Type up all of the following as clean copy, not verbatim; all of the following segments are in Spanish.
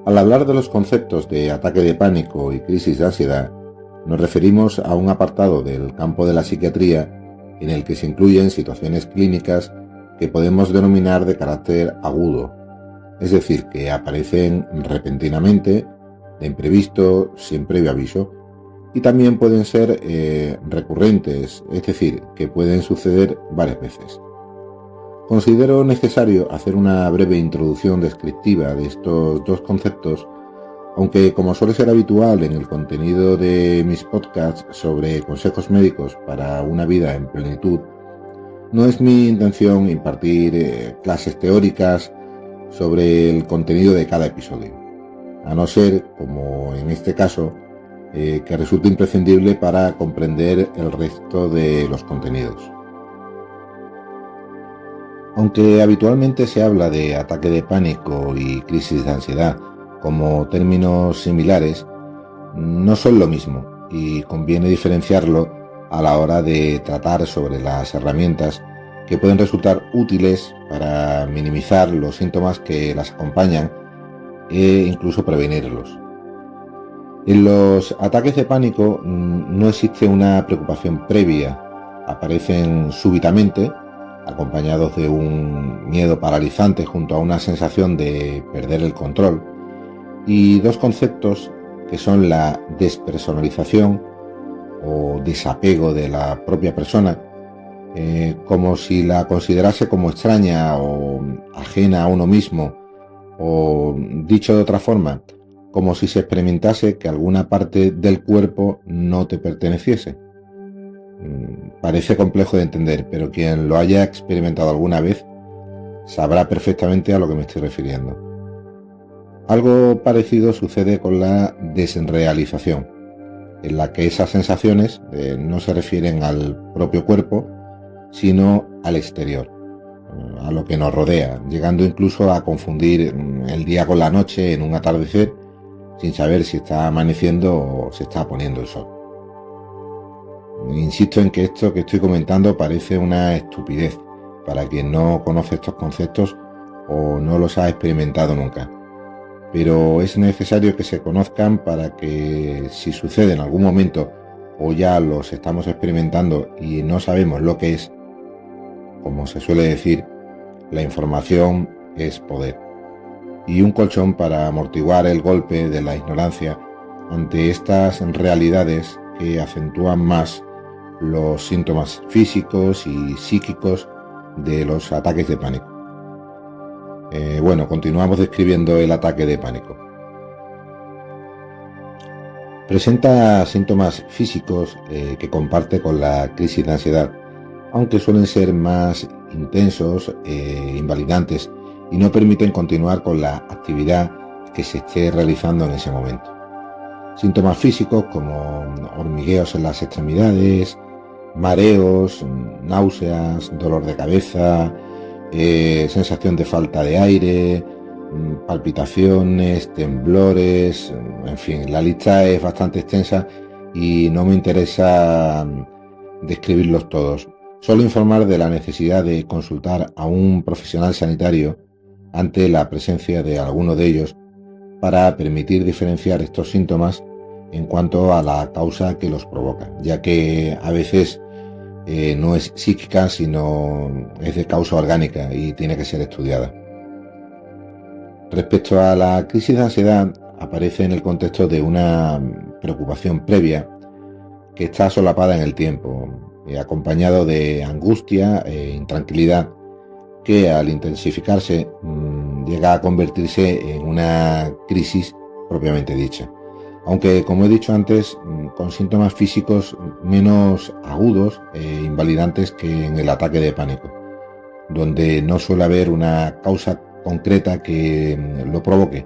Al hablar de los conceptos de ataque de pánico y crisis de ansiedad, nos referimos a un apartado del campo de la psiquiatría en el que se incluyen situaciones clínicas que podemos denominar de carácter agudo, es decir, que aparecen repentinamente, de imprevisto, sin previo aviso, y también pueden ser recurrentes, es decir, que pueden suceder varias veces. Considero necesario hacer una breve introducción descriptiva de estos dos conceptos, aunque como suele ser habitual en el contenido de mis podcasts sobre consejos médicos para una vida en plenitud, no es mi intención impartir clases teóricas sobre el contenido de cada episodio, a no ser, como en este caso, que resulte imprescindible para comprender el resto de los contenidos. Aunque habitualmente se habla de ataque de pánico y crisis de ansiedad como términos similares, no son lo mismo y conviene diferenciarlo a la hora de tratar sobre las herramientas que pueden resultar útiles para minimizar los síntomas que las acompañan e incluso prevenirlos. En los ataques de pánico no existe una preocupación previa, aparecen súbitamente, acompañados de un miedo paralizante junto a una sensación de perder el control, y dos conceptos que son la despersonalización o desapego de la propia persona, como si la considerase como extraña o ajena a uno mismo, o dicho de otra forma, como si se experimentase que alguna parte del cuerpo no te perteneciese. Parece complejo de entender, pero quien lo haya experimentado alguna vez sabrá perfectamente a lo que me estoy refiriendo. Algo parecido sucede con la desrealización, en la que esas sensaciones no se refieren al propio cuerpo, sino al exterior, a lo que nos rodea, llegando incluso a confundir el día con la noche en un atardecer, sin saber si está amaneciendo o se está poniendo el sol. Insisto en que esto que estoy comentando parece una estupidez para quien no conoce estos conceptos o no los ha experimentado nunca, pero es necesario que se conozcan para que, si sucede en algún momento o ya los estamos experimentando y no sabemos lo que es, como se suele decir, la información es poder, y un colchón para amortiguar el golpe de la ignorancia ante estas realidades que acentúan más los síntomas físicos y psíquicos de los ataques de pánico. Continuamos describiendo el ataque de pánico. Presenta síntomas físicos que comparte con la crisis de ansiedad, aunque suelen ser más intensos e invalidantes y no permiten continuar con la actividad que se esté realizando en ese momento. Síntomas físicos como hormigueos en las extremidades, mareos, náuseas, dolor de cabeza, sensación de falta de aire, palpitaciones, temblores, en fin, la lista es bastante extensa y no me interesa describirlos todos. Solo informar de la necesidad de consultar a un profesional sanitario ante la presencia de alguno de ellos para permitir diferenciar estos síntomas en cuanto a la causa que los provoca, ya que a veces no es psíquica, sino es de causa orgánica y tiene que ser estudiada. Respecto a la crisis de ansiedad, aparece en el contexto de una preocupación previa que está solapada en el tiempo, acompañado de angustia e intranquilidad que al intensificarse llega a convertirse en una crisis propiamente dicha. Aunque, como he dicho antes, con síntomas físicos menos agudos e invalidantes que en el ataque de pánico, donde no suele haber una causa concreta que lo provoque,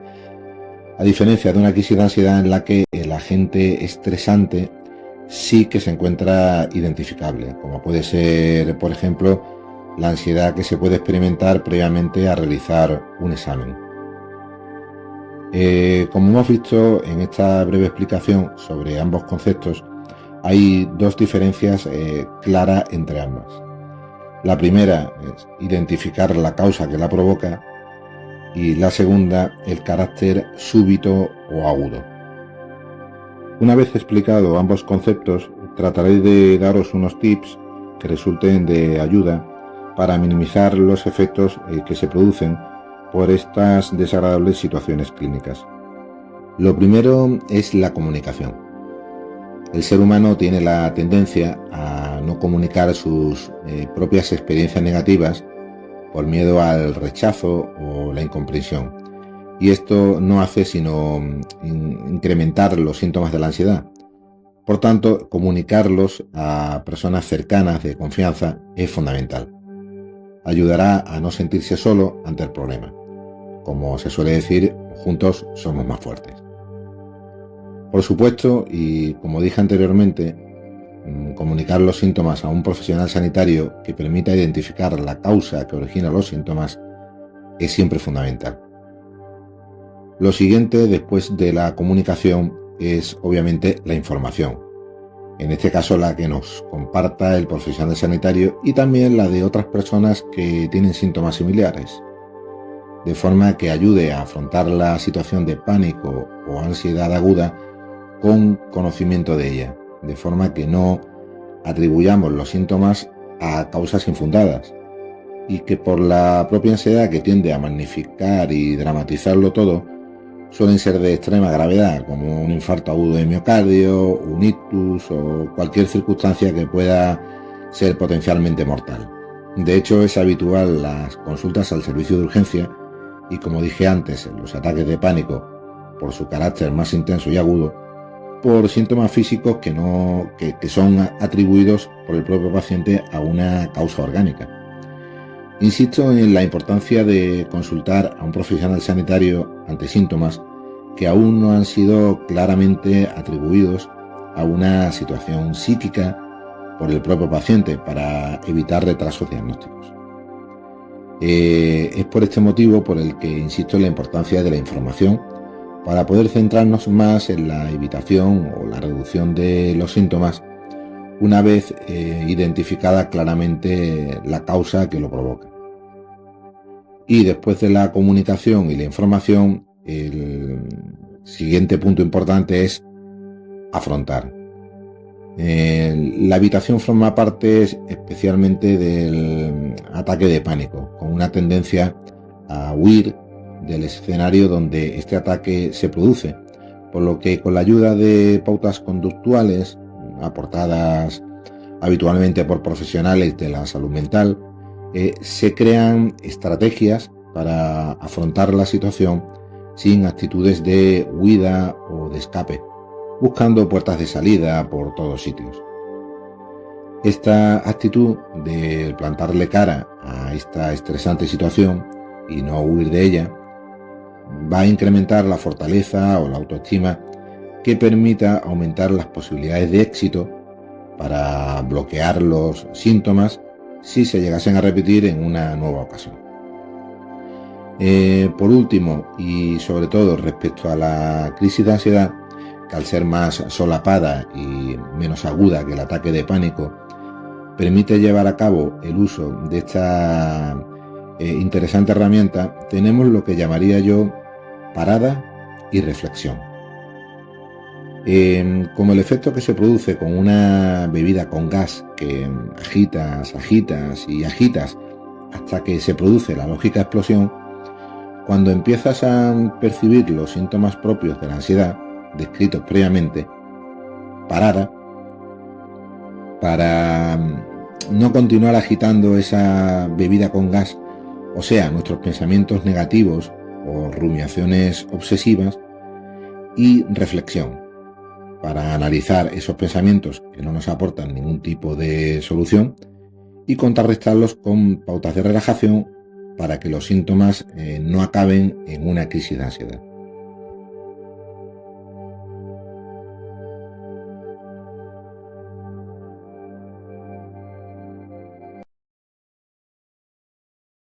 a diferencia de una crisis de ansiedad en la que el agente estresante sí que se encuentra identificable, como puede ser, por ejemplo, la ansiedad que se puede experimentar previamente a realizar un examen. Como hemos visto en esta breve explicación sobre ambos conceptos, hay dos diferencias claras entre ambas. La primera es identificar la causa que la provoca y la segunda, el carácter súbito o agudo. Una vez explicado ambos conceptos, trataré de daros unos tips que resulten de ayuda para minimizar los efectos que se producen por estas desagradables situaciones clínicas. Lo primero es la comunicación. El ser humano tiene la tendencia a no comunicar sus propias experiencias negativas por miedo al rechazo o la incomprensión. Y esto no hace sino incrementar los síntomas de la ansiedad. Por tanto, comunicarlos a personas cercanas de confianza es fundamental. Ayudará a no sentirse solo ante el problema. Como se suele decir, juntos somos más fuertes. Por supuesto, y como dije anteriormente, comunicar los síntomas a un profesional sanitario que permita identificar la causa que origina los síntomas es siempre fundamental. Lo siguiente después de la comunicación es obviamente la información. En este caso la que nos comparta el profesional sanitario y también la de otras personas que tienen síntomas similares, de forma que ayude a afrontar la situación de pánico o ansiedad aguda con conocimiento de ella, de forma que no atribuyamos los síntomas a causas infundadas y que por la propia ansiedad que tiende a magnificar y dramatizarlo todo, suelen ser de extrema gravedad, como un infarto agudo de miocardio, un ictus o cualquier circunstancia que pueda ser potencialmente mortal. De hecho, es habitual las consultas al servicio de urgencia y, como dije antes, los ataques de pánico, por su carácter más intenso y agudo, por síntomas físicos que son atribuidos por el propio paciente a una causa orgánica. Insisto en la importancia de consultar a un profesional sanitario ante síntomas que aún no han sido claramente atribuidos a una situación psíquica por el propio paciente para evitar retrasos diagnósticos. Es por este motivo por el que insisto en la importancia de la información para poder centrarnos más en la evitación o la reducción de los síntomas una vez identificada claramente la causa que lo provoca. Y después de la comunicación y la información, el siguiente punto importante es afrontar. La evitación forma parte especialmente del ataque de pánico, con una tendencia a huir del escenario donde este ataque se produce, por lo que con la ayuda de pautas conductuales aportadas habitualmente por profesionales de la salud mental, se crean estrategias para afrontar la situación sin actitudes de huida o de escape, buscando puertas de salida por todos sitios. Esta actitud de plantarle cara a esta estresante situación y no huir de ella va a incrementar la fortaleza o la autoestima que permita aumentar las posibilidades de éxito para bloquear los síntomas si se llegasen a repetir en una nueva ocasión. Por último, y sobre todo respecto a la crisis de ansiedad, que al ser más solapada y menos aguda que el ataque de pánico, permite llevar a cabo el uso de esta interesante herramienta, tenemos lo que llamaría yo parada y reflexión. Como el efecto que se produce con una bebida con gas que agitas hasta que se produce la lógica explosión, cuando empiezas a percibir los síntomas propios de la ansiedad descritos previamente, parada para no continuar agitando esa bebida con gas, o sea, nuestros pensamientos negativos o rumiaciones obsesivas, y reflexión, para analizar esos pensamientos que no nos aportan ningún tipo de solución y contrarrestarlos con pautas de relajación para que los síntomas no acaben en una crisis de ansiedad.